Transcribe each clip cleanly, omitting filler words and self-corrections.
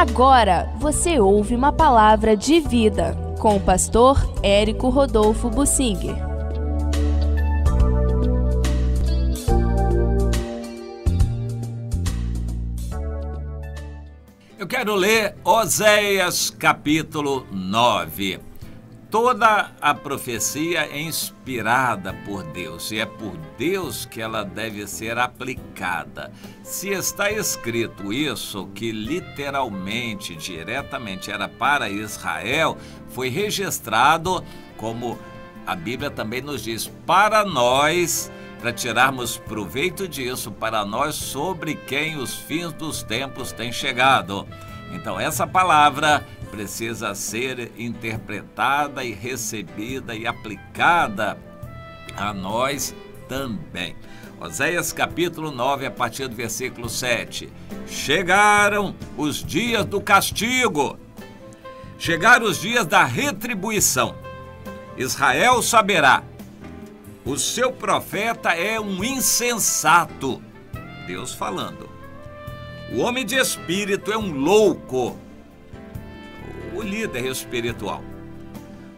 Agora você ouve uma palavra de vida com o pastor Érico Rodolfo Bussinger. Eu quero ler Oséias capítulo 9. Toda a profecia é inspirada por Deus e é por Deus que ela deve ser aplicada. Se está escrito isso, que literalmente, diretamente era para Israel, foi registrado, como a Bíblia também nos diz, para nós, para tirarmos proveito disso, para nós sobre quem os fins dos tempos têm chegado. Então essa palavra precisa ser interpretada e recebida e aplicada a nós também. Oséias capítulo 9, a partir do versículo 7. Chegaram os dias do castigo, chegaram os dias da retribuição. Israel saberá, o seu profeta é um insensato. Deus falando. O homem de espírito é um louco. O líder espiritual.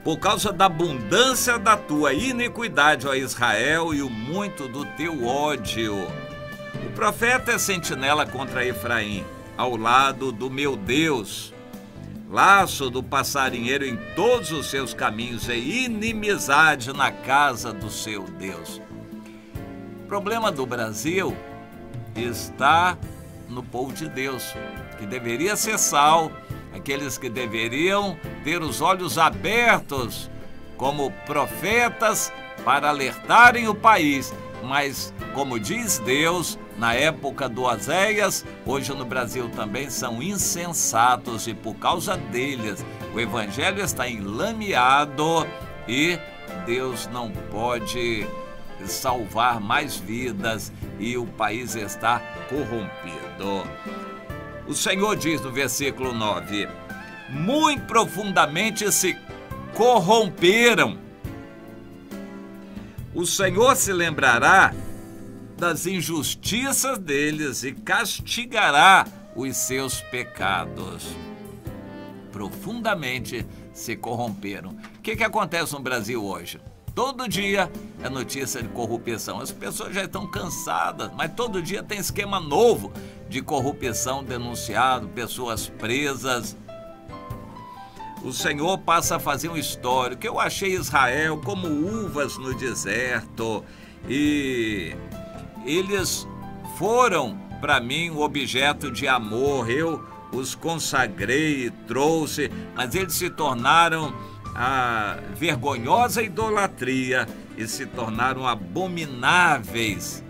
Por causa da abundância da tua iniquidade, ó Israel, e o muito do teu ódio. O profeta é sentinela contra Efraim, ao lado do meu Deus. Laço do passarinheiro em todos os seus caminhos e inimizade na casa do seu Deus. O problema do Brasil está no povo de Deus, que deveria ser sal, aqueles que deveriam ter os olhos abertos como profetas para alertarem o país. Mas, como diz Deus, na época do Oséias, hoje no Brasil também são insensatos e por causa deles o evangelho está enlameado e Deus não pode salvar mais vidas e o país está corrompido. O Senhor diz no versículo 9, muito profundamente se corromperam. O Senhor se lembrará das injustiças deles e castigará os seus pecados. Profundamente se corromperam. O que acontece no Brasil hoje? Todo dia é notícia de corrupção. As pessoas já estão cansadas, mas todo dia tem esquema novo de corrupção denunciado, pessoas presas. O Senhor passa a fazer um histórico. Eu achei Israel como uvas no deserto e eles foram para mim um objeto de amor. Eu os consagrei e trouxe, mas eles se tornaram a vergonhosa idolatria e se tornaram abomináveis,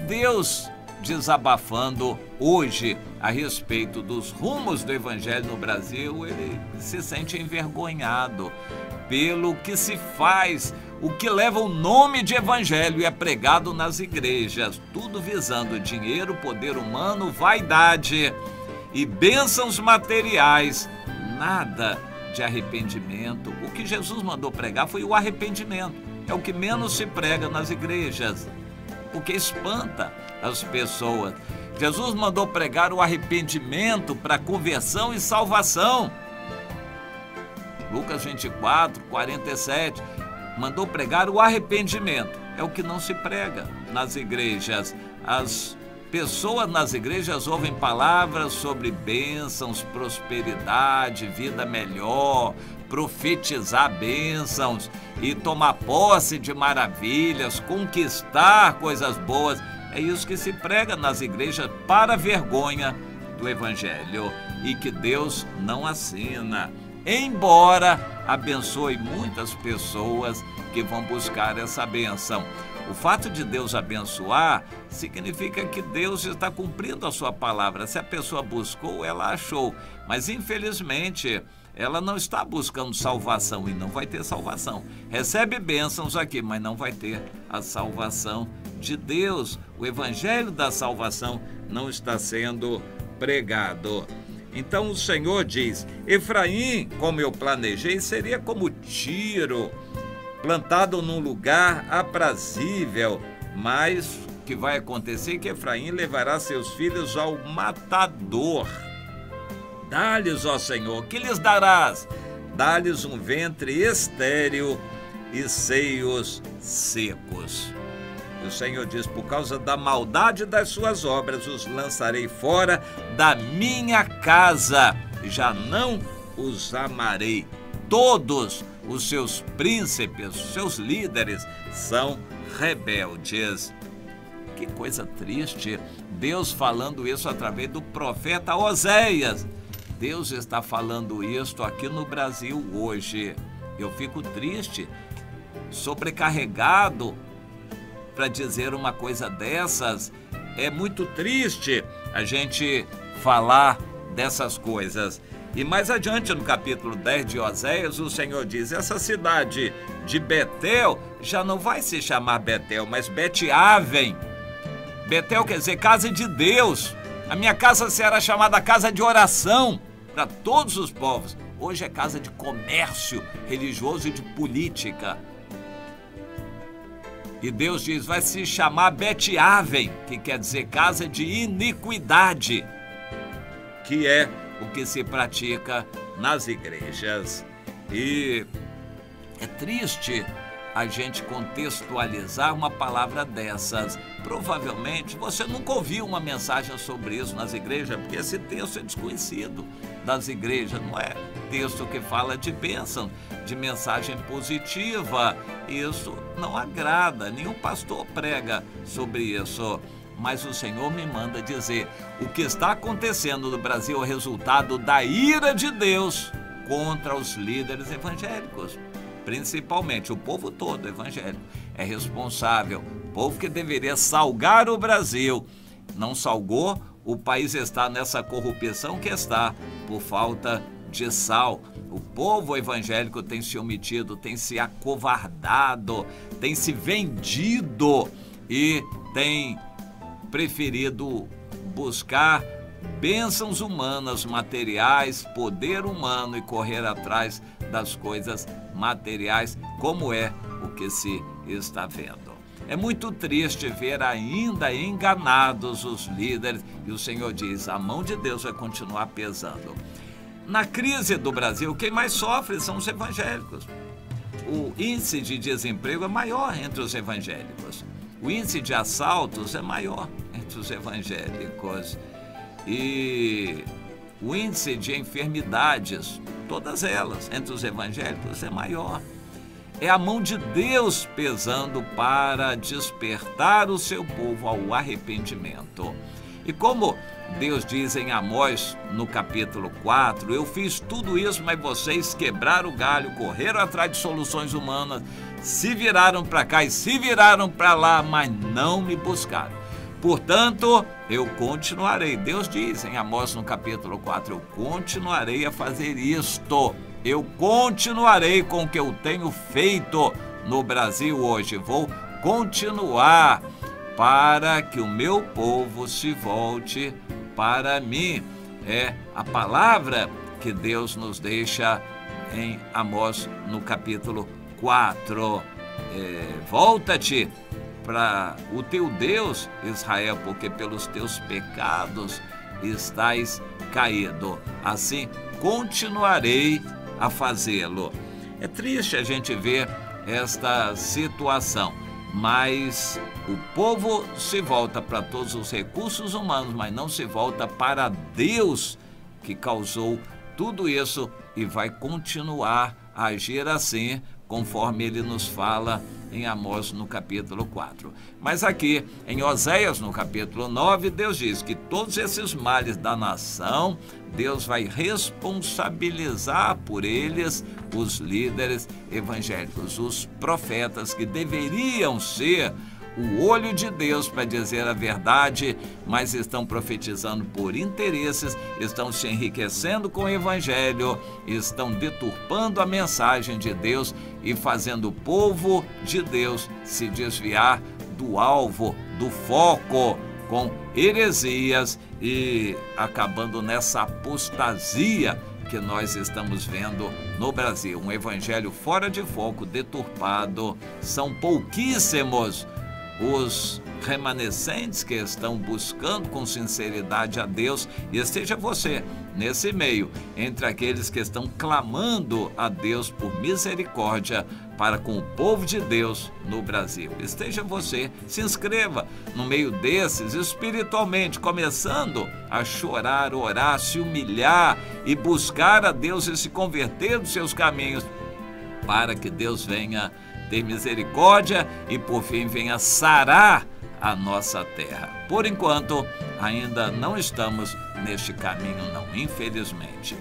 Deus desabafando hoje a respeito dos rumos do evangelho no Brasil, ele se sente envergonhado pelo que se faz, o que leva o nome de evangelho e é pregado nas igrejas, tudo visando dinheiro, poder humano, vaidade e bênçãos materiais. Nada de arrependimento. O que Jesus mandou pregar foi o arrependimento. É o que menos se prega nas igrejas, porque espanta as pessoas. Jesus mandou pregar o arrependimento para conversão e salvação. Lucas 24, 47, mandou pregar o arrependimento. É o que não se prega nas igrejas. As pessoas nas igrejas ouvem palavras sobre bênçãos, prosperidade, vida melhor, profetizar bênçãos e tomar posse de maravilhas, conquistar coisas boas. É isso que se prega nas igrejas para a vergonha do evangelho e que Deus não assina. Embora abençoe muitas pessoas que vão buscar essa bênção. O fato de Deus abençoar significa que Deus está cumprindo a sua palavra. Se a pessoa buscou, ela achou. Mas, infelizmente, ela não está buscando salvação e não vai ter salvação. Recebe bênçãos aqui, mas não vai ter a salvação de Deus. O evangelho da salvação não está sendo pregado. Então o Senhor diz, Efraim, como eu planejei, seria como Tiro, plantado num lugar aprazível, mas que vai acontecer, que Efraim levará seus filhos ao matador. Dá-lhes, ó Senhor, que lhes darás? Dá-lhes um ventre estéril e seios secos. E o Senhor diz: por causa da maldade das suas obras, os lançarei fora da minha casa, já não os amarei. Todos os seus príncipes, os seus líderes, são rebeldes. Que coisa triste, Deus falando isso através do profeta Oséias. Deus está falando isso aqui no Brasil hoje. Eu fico triste, sobrecarregado para dizer uma coisa dessas. É muito triste a gente falar dessas coisas. E mais adiante, no capítulo 10 de Oséias, o Senhor diz: essa cidade de Betel já não vai se chamar Betel, mas Bet-Aven. Betel quer dizer casa de Deus. A minha casa será chamada casa de oração para todos os povos. Hoje é casa de comércio religioso e de política. E Deus diz: vai se chamar Bet-Aven, que quer dizer casa de iniquidade, que é o que se pratica nas igrejas. E é triste a gente contextualizar uma palavra dessas. Provavelmente você nunca ouviu uma mensagem sobre isso nas igrejas, porque esse texto é desconhecido das igrejas. Não é texto que fala de bênção, de mensagem positiva. Isso não agrada, nenhum pastor prega sobre isso. Mas o Senhor me manda dizer: o que está acontecendo no Brasil é o resultado da ira de Deus contra os líderes evangélicos. Principalmente o povo todo evangélico é responsável. O povo que deveria salgar o Brasil não salgou. O país está nessa corrupção que está por falta de sal. O povo evangélico tem se omitido, tem se acovardado, tem se vendido e tem preferido buscar bênçãos humanas, materiais, poder humano e correr atrás das coisas materiais, como é o que se está vendo. É muito triste ver ainda enganados os líderes, e o Senhor diz: a mão de Deus vai continuar pesando. Na crise do Brasil, quem mais sofre são os evangélicos. O índice de desemprego é maior entre os evangélicos. O índice de assaltos é maior entre os evangélicos. E o índice de enfermidades, todas elas, entre os evangélicos, é maior. É a mão de Deus pesando para despertar o seu povo ao arrependimento. E como Deus diz em Amós, no capítulo 4, eu fiz tudo isso, mas vocês quebraram o galho, correram atrás de soluções humanas, se viraram para cá e se viraram para lá, mas não me buscaram. Portanto, eu continuarei. Deus diz em Amós, no capítulo 4, eu continuarei a fazer isto. Eu continuarei com o que eu tenho feito no Brasil hoje. Vou continuar para que o meu povo se volte para mim. É a palavra que Deus nos deixa em Amós, no capítulo 4. Volta-te para o teu Deus, Israel, porque pelos teus pecados estás caído. Assim continuarei a fazê-lo. É triste a gente ver esta situação, mas o povo se volta para todos os recursos humanos, mas não se volta para Deus, que causou tudo isso e vai continuar a agir assim, conforme ele nos fala em Amós, no capítulo 4. Mas aqui, em Oséias, no capítulo 9, Deus diz que todos esses males da nação, Deus vai responsabilizar por eles os líderes evangélicos, os profetas, que deveriam ser o olho de Deus para dizer a verdade, mas estão profetizando por interesses, estão se enriquecendo com o evangelho, estão deturpando a mensagem de Deus e fazendo o povo de Deus se desviar do alvo, do foco, com heresias e acabando nessa apostasia que nós estamos vendo no Brasil. Um evangelho fora de foco, deturpado. São pouquíssimos os remanescentes que estão buscando com sinceridade a Deus, e esteja você nesse meio, entre aqueles que estão clamando a Deus por misericórdia para com o povo de Deus no Brasil. Esteja você, se inscreva no meio desses, espiritualmente, começando a chorar, orar, se humilhar e buscar a Deus e se converter dos seus caminhos, para que Deus venha ter misericórdia e por fim venha sarar a nossa terra. Por enquanto, ainda não estamos neste caminho não, infelizmente.